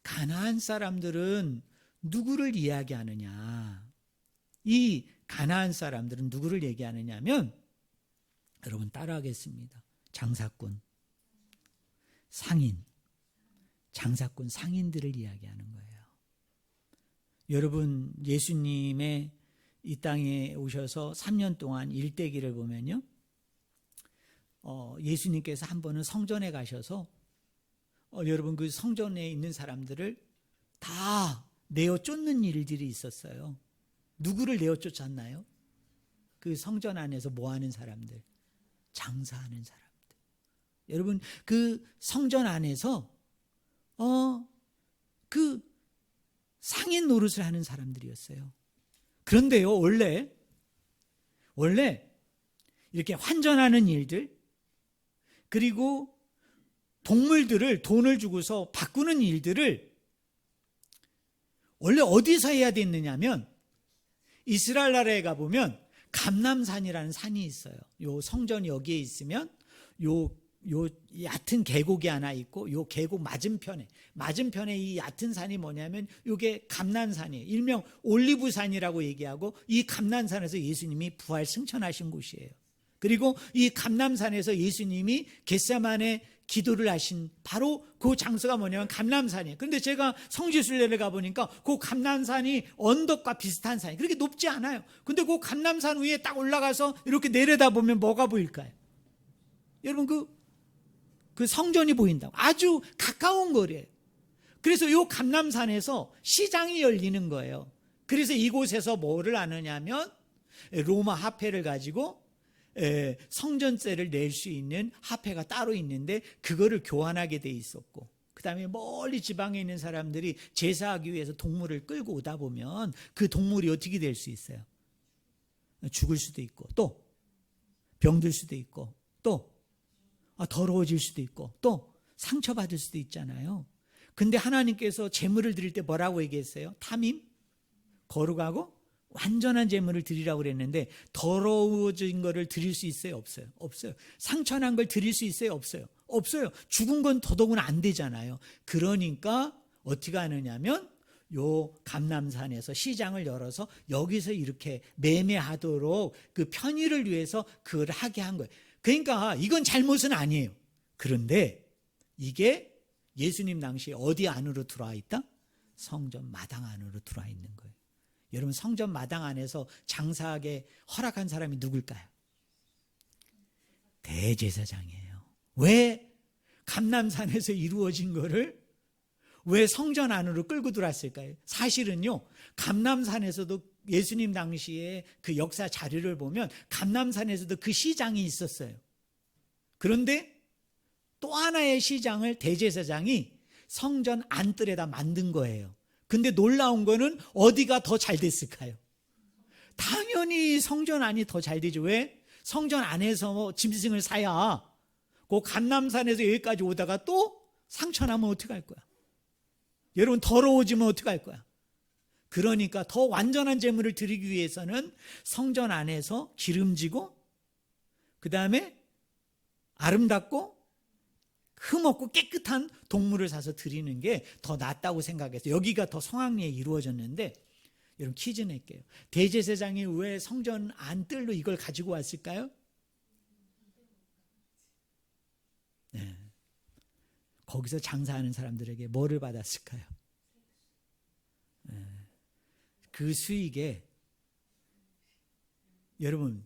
가나안 사람들은 누구를 이야기하느냐? 이 가나안 사람들은 누구를 얘기하느냐면, 여러분 따라하겠습니다. 장사꾼, 상인, 장사꾼, 상인들을 이야기하는 거예요. 여러분, 예수님의 이 땅에 오셔서 3년 동안 일대기를 보면요, 예수님께서 한 번은 성전에 가셔서 여러분, 그 성전에 있는 사람들을 다 내어 쫓는 일들이 있었어요. 누구를 내어 쫓았나요? 그 성전 안에서 뭐 하는 사람들? 장사하는 사람들. 여러분, 그 성전 안에서 그 상인 노릇을 하는 사람들이었어요. 그런데요, 원래 이렇게 환전하는 일들, 그리고 동물들을 돈을 주고서 바꾸는 일들을 원래 어디서 해야 됐느냐면, 이스라엘 나라에 가보면 감람산이라는 산이 있어요. 요 성전이 여기에 있으면 요 요 얕은 계곡이 하나 있고 요 계곡 맞은편에 이 얕은 산이 뭐냐면 요게 감난산이에요. 일명 올리브산이라고 얘기하고 이 감난산에서 예수님이 부활 승천하신 곳이에요. 그리고 이 감남산에서 예수님이 겟세마네 기도를 하신 바로 그 장소가 뭐냐면 감람산이에요. 그런데 제가 성지순례를 가보니까 그 감람산이 언덕과 비슷한 산이 그렇게 높지 않아요. 근데 그 감람산 위에 딱 올라가서 이렇게 내려다보면 뭐가 보일까요? 여러분 그 성전이 보인다고. 아주 가까운 거리예요. 그래서 이 감람산에서 시장이 열리는 거예요. 그래서 이곳에서 뭐를 하느냐면 로마 화폐를 가지고 성전세를 낼 수 있는 화폐가 따로 있는데 그거를 교환하게 돼 있었고, 그 다음에 멀리 지방에 있는 사람들이 제사하기 위해서 동물을 끌고 오다 보면 그 동물이 어떻게 될 수 있어요? 죽을 수도 있고, 또 병들 수도 있고, 또 더러워질 수도 있고, 또 상처받을 수도 있잖아요. 근데 하나님께서 제물을 드릴 때 뭐라고 얘기했어요? 탐임, 거룩하고 완전한 제물을 드리라고 그랬는데 더러워진 거를 드릴 수 있어요? 없어요? 없어요. 상처난 걸 드릴 수 있어요? 없어요? 없어요. 죽은 건 더더구나 안 되잖아요. 그러니까 어떻게 하느냐면 요 감람산에서 시장을 열어서 여기서 이렇게 매매하도록 그 편의를 위해서 그걸 하게 한 거예요. 그러니까 이건 잘못은 아니에요. 그런데 이게 예수님 당시에 어디 안으로 들어와 있다? 성전 마당 안으로 들어와 있는 거예요. 여러분, 성전 마당 안에서 장사하게 허락한 사람이 누굴까요? 대제사장이에요. 왜 감람산에서 이루어진 거를 왜 성전 안으로 끌고 들어왔을까요? 사실은요, 감람산에서도 예수님 당시에 그 역사 자료를 보면 감람산에서도 그 시장이 있었어요. 그런데 또 하나의 시장을 대제사장이 성전 안뜰에다 만든 거예요. 근데 놀라운 거는 어디가 더 잘 됐을까요? 당연히 성전 안이 더 잘 되죠. 왜? 성전 안에서 짐승을 사야 그 감람산에서 여기까지 오다가 또 상처나면 어떻게 할 거야? 여러분, 더러워지면 어떻게 할 거야? 그러니까 더 완전한 제물을 드리기 위해서는 성전 안에서 기름지고 그 다음에 아름답고 흠없고 깨끗한 동물을 사서 드리는 게 더 낫다고 생각해서 여기가 더 성황리에 이루어졌는데, 여러분 퀴즈 낼게요. 대제사장이 왜 성전 안뜰로 이걸 가지고 왔을까요? 네. 거기서 장사하는 사람들에게 뭐를 받았을까요? 네. 그 수익에 여러분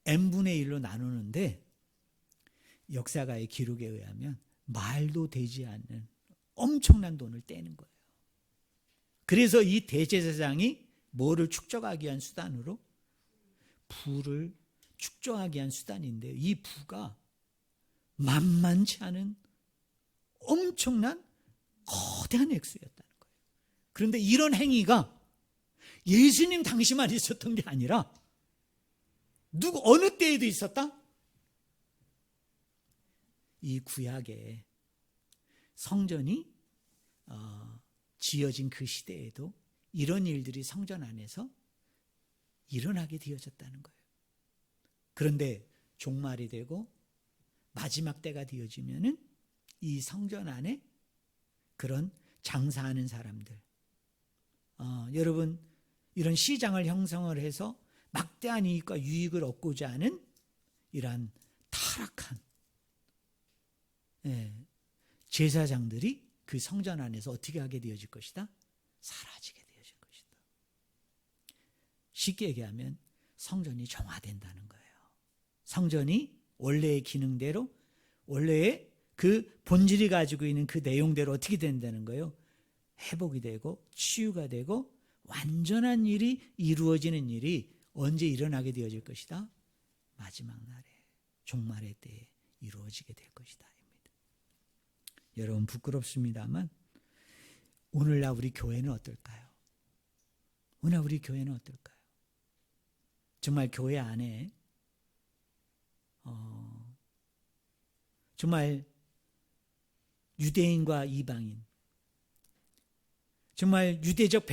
n분의 1로 나누는데 역사가의 기록에 의하면 말도 되지 않는 엄청난 돈을 떼는 거예요. 그래서 이 대제사장이 뭐를 축적하기 위한 수단으로? 부를 축적하기 위한 수단인데, 이 부가 만만치 않은 엄청난 거대한 액수였다는 거예요. 그런데 이런 행위가 예수님 당시만 있었던 게 아니라 어느 때에도 있었다? 이 구약에 성전이 지어진 그 시대에도 이런 일들이 성전 안에서 일어나게 되어졌다는 거예요. 그런데 종말이 되고 마지막 때가 되어지면은 이 성전 안에 그런 장사하는 사람들, 여러분 이런 시장을 형성을 해서 막대한 이익과 유익을 얻고자 하는 이러한 타락한 제사장들이 그 성전 안에서 어떻게 하게 되어질 것이다? 사라지게 되어질 것이다. 쉽게 얘기하면 성전이 정화된다는 거예요. 성전이 원래의 기능대로, 원래의 그 본질이 가지고 있는 그 내용대로 어떻게 된다는 거예요? 회복이 되고 치유가 되고 완전한 일이 이루어지는 일이 언제 일어나게 되어질 것이다? 마지막 날에, 종말의 때에 이루어지게 될 것이다. 여러분, 부끄럽습니다만 오늘날 우리 교회는 어떨까요? 오늘 우리 교회는 어떨까요? 정말 교회 안에 정말 유대인과 이방인, 정말 유대적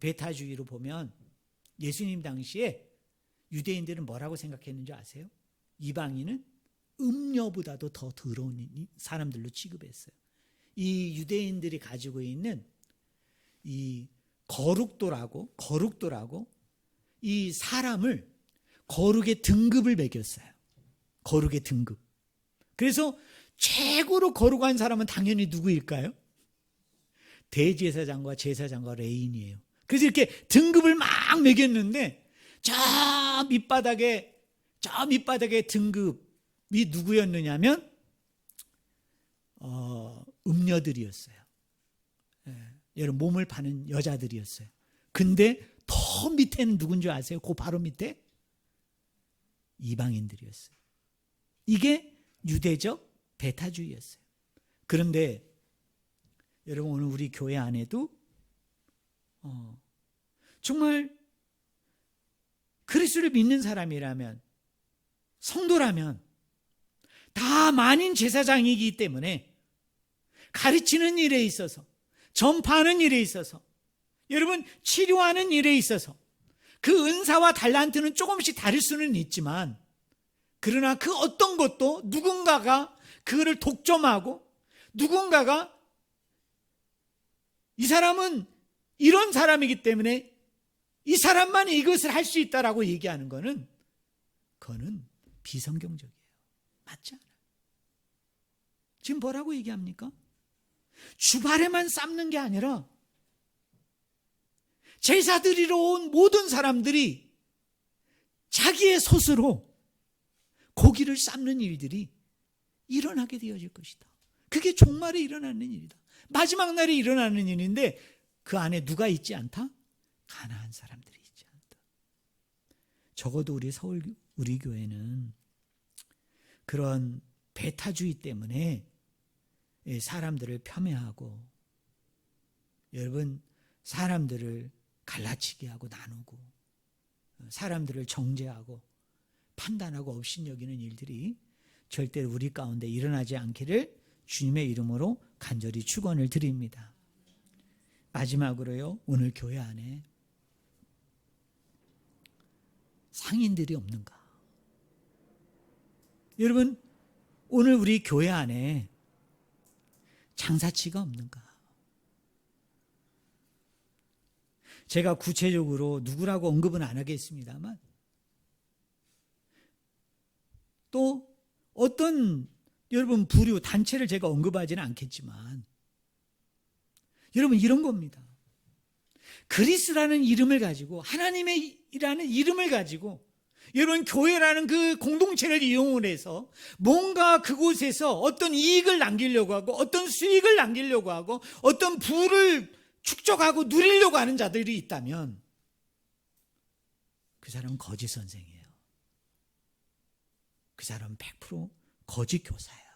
배타주의로 보면 예수님 당시에 유대인들은 뭐라고 생각했는지 아세요? 이방인은 음녀보다도 더 더러운 사람들로 취급했어요. 이 유대인들이 가지고 있는 이 거룩도라고 이 사람을 거룩의 등급을 매겼어요. 거룩의 등급. 그래서 최고로 거룩한 사람은 당연히 누구일까요? 대제사장과 제사장과 레인이에요. 그래서 이렇게 등급을 막 매겼는데 저 밑바닥에 등급이 누구였느냐면 음녀들이었어요. 여러분 몸을 파는 여자들이었어요. 근데 더 밑에는 누군지 아세요? 그 바로 밑에 이방인들이었어요. 이게 유대적 배타주의였어요. 그런데 여러분 오늘 우리 교회 안에도 정말 그리스도를 믿는 사람이라면, 성도라면 다 만인 제사장이기 때문에 가르치는 일에 있어서, 전파하는 일에 있어서, 여러분 치료하는 일에 있어서 그 은사와 달란트는 조금씩 다를 수는 있지만, 그러나 그 어떤 것도 누군가가 그거를 독점하고, 누군가가 이 사람은 이런 사람이기 때문에 이 사람만 이것을 할 수 있다라고 얘기하는 거는, 그거는 비성경적이에요. 맞지 않아요. 지금 뭐라고 얘기합니까? 주발에만 쌓는 게 아니라 제사 드리러 온 모든 사람들이 자기의 솥으로 고기를 삶는 일들이 일어나게 되어질 것이다. 그게 종말에 일어나는 일이다. 마지막 날에 일어나는 일인데 그 안에 누가 있지 않다? 가난한 사람들이 있지 않다. 적어도 우리 교회는 그런 배타주의 때문에 사람들을 폄훼하고, 여러분 사람들을 갈라치게 하고 나누고, 사람들을 정죄하고 판단하고 업신여기는 일들이 절대로 우리 가운데 일어나지 않기를 주님의 이름으로 간절히 축원을 드립니다. 마지막으로요, 오늘 교회 안에 상인들이 없는가? 여러분 오늘 우리 교회 안에 장사치가 없는가? 제가 구체적으로 누구라고 언급은 안 하겠습니다만, 또 어떤 여러분 부류, 단체를 제가 언급하지는 않겠지만, 여러분 이런 겁니다. 그리스라는 이름을 가지고, 하나님이라는 이름을 가지고, 여러분 교회라는 그 공동체를 이용을 해서 뭔가 그곳에서 어떤 이익을 남기려고 하고, 어떤 수익을 남기려고 하고, 어떤 부를 축적하고 누리려고 하는 자들이 있다면 그 사람은 거짓 선생이에요. 그 사람은 100% 거짓 교사예요.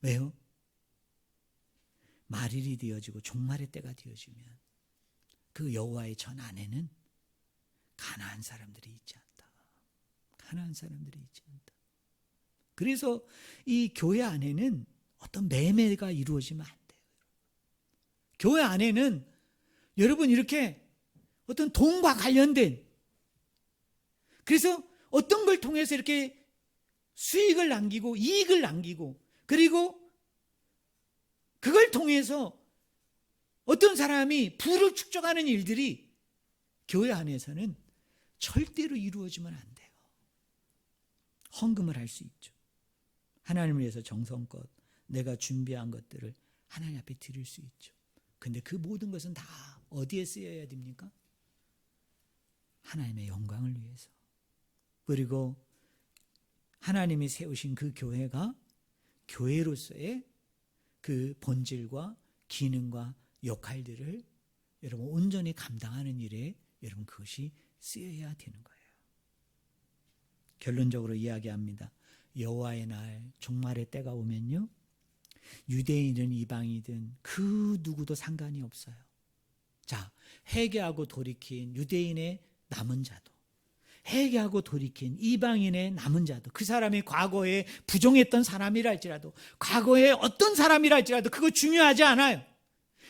왜요? 말일이 되어지고 종말의 때가 되어지면 그 여호와의 전 안에는 가난한 사람들이 있지 않다. 가난한 사람들이 있지 않다. 그래서 이 교회 안에는 어떤 매매가 이루어지면 안 돼요. 교회 안에는 여러분 이렇게 어떤 돈과 관련된, 그래서 어떤 걸 통해서 이렇게 수익을 남기고 이익을 남기고, 그리고 그걸 통해서 어떤 사람이 부를 축적하는 일들이 교회 안에서는 절대로 이루어지면 안 돼요. 헌금을 할 수 있죠. 하나님을 위해서 정성껏 내가 준비한 것들을 하나님 앞에 드릴 수 있죠. 근데 그 모든 것은 다 어디에 쓰여야 됩니까? 하나님의 영광을 위해서. 그리고 하나님이 세우신 그 교회가 교회로서의 그 본질과 기능과 역할들을 여러분 온전히 감당하는 일에 여러분 그것이 쓰여야 되는 거예요. 결론적으로 이야기합니다. 여호와의 날, 종말의 때가 오면요, 유대인이든 이방이든 그 누구도 상관이 없어요. 자, 회개하고 돌이킨 유대인의 남은 자도, 회개하고 돌이킨 이방인의 남은 자도, 그 사람이 과거에 부정했던 사람이라 할지라도, 과거에 어떤 사람이라 할지라도 그거 중요하지 않아요.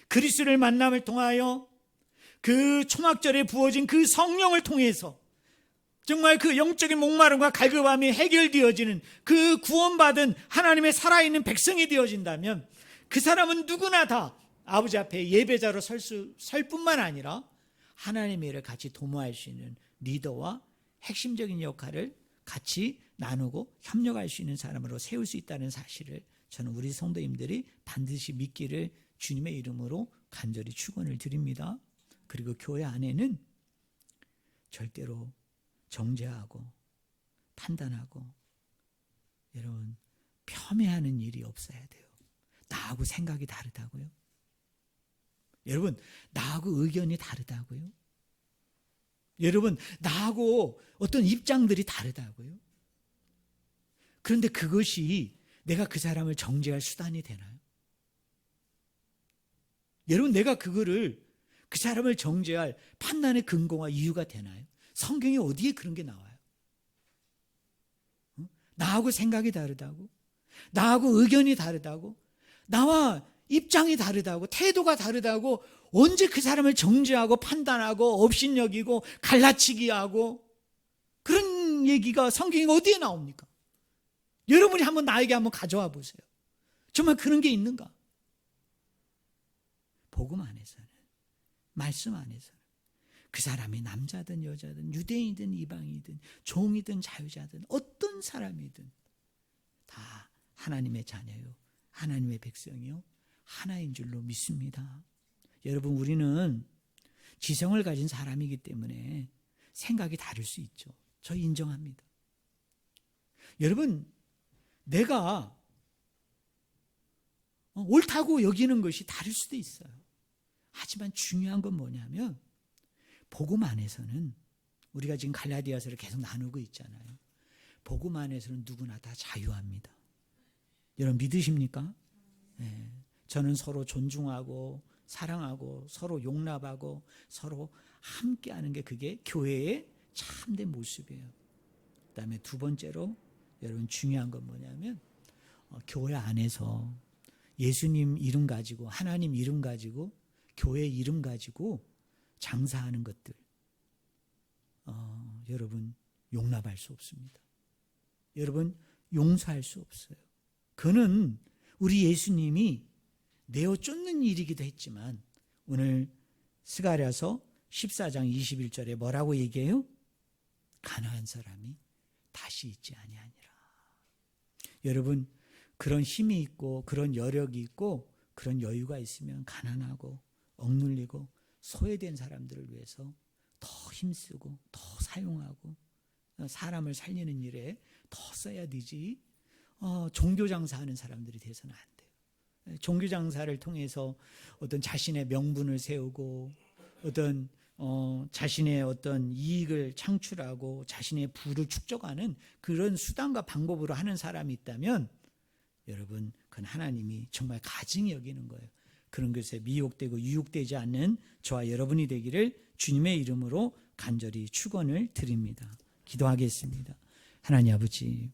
그리스도를 만남을 통하여 그 초막절에 부어진 그 성령을 통해서, 정말 그 영적인 목마름과 갈급함이 해결되어지는 그 구원받은 하나님의 살아있는 백성이 되어진다면 그 사람은 누구나 다 아버지 앞에 예배자로 설 뿐만 아니라 하나님의 일을 같이 도모할 수 있는 리더와 핵심적인 역할을 같이 나누고 협력할 수 있는 사람으로 세울 수 있다는 사실을 저는 우리 성도님들이 반드시 믿기를 주님의 이름으로 간절히 축원을 드립니다. 그리고 교회 안에는 절대로 정죄하고 판단하고 여러분 폄훼하는 일이 없어야 돼요. 나하고 생각이 다르다고요? 여러분 나하고 의견이 다르다고요? 여러분 나하고 어떤 입장들이 다르다고요? 그런데 그것이 내가 그 사람을 정죄할 수단이 되나요? 여러분 내가 그거를 그 사람을 정죄할 판단의 근거와 이유가 되나요? 성경에 어디에 그런 게 나와요? 나하고 생각이 다르다고? 나하고 의견이 다르다고? 나와 입장이 다르다고? 태도가 다르다고? 언제 그 사람을 정죄하고 판단하고 업신여기고 갈라치기 하고 그런 얘기가 성경에 어디에 나옵니까? 여러분이 한번 나에게 한번 가져와 보세요. 정말 그런 게 있는가? 복음 안에서는, 말씀 안에서는 그 사람이 남자든 여자든 유대인이든 이방이든 종이든 자유자든 어떤 사람이든 다 하나님의 자녀요, 하나님의 백성이요, 하나인 줄로 믿습니다. 여러분 우리는 지성을 가진 사람이기 때문에 생각이 다를 수 있죠. 저 인정합니다. 여러분 내가 옳다고 여기는 것이 다를 수도 있어요. 하지만 중요한 건 뭐냐면 복음 안에서는 우리가 지금 갈라디아서를 계속 나누고 있잖아요. 복음 안에서는 누구나 다 자유합니다. 여러분 믿으십니까? 네. 저는 서로 존중하고 사랑하고 서로 용납하고 서로 함께하는 게 그게 교회의 참된 모습이에요. 그다음에 두 번째로 여러분 중요한 건 뭐냐면 교회 안에서 예수님 이름 가지고 하나님 이름 가지고 교회 이름 가지고 장사하는 것들 여러분 용납할 수 없습니다. 여러분 용서할 수 없어요. 그는 우리 예수님이 내어 쫓는 일이기도 했지만 오늘 스가랴서 14장 21절에 뭐라고 얘기해요? 가난한 사람이 다시 있지 아니하니라. 여러분 그런 힘이 있고 그런 여력이 있고 그런 여유가 있으면 가난하고 억눌리고 소외된 사람들을 위해서 더 힘쓰고 더 사용하고 사람을 살리는 일에 더 써야 되지 종교장사하는 사람들이 돼서는 안 돼요. 종교장사를 통해서 어떤 자신의 명분을 세우고 어떤 자신의 어떤 이익을 창출하고 자신의 부를 축적하는 그런 수단과 방법으로 하는 사람이 있다면 여러분 그건 하나님이 정말 가증히 여기는 거예요. 그런 것에 미혹되고 유혹되지 않는 저와 여러분이 되기를 주님의 이름으로 간절히 축원을 드립니다. 기도하겠습니다. 하나님 아버지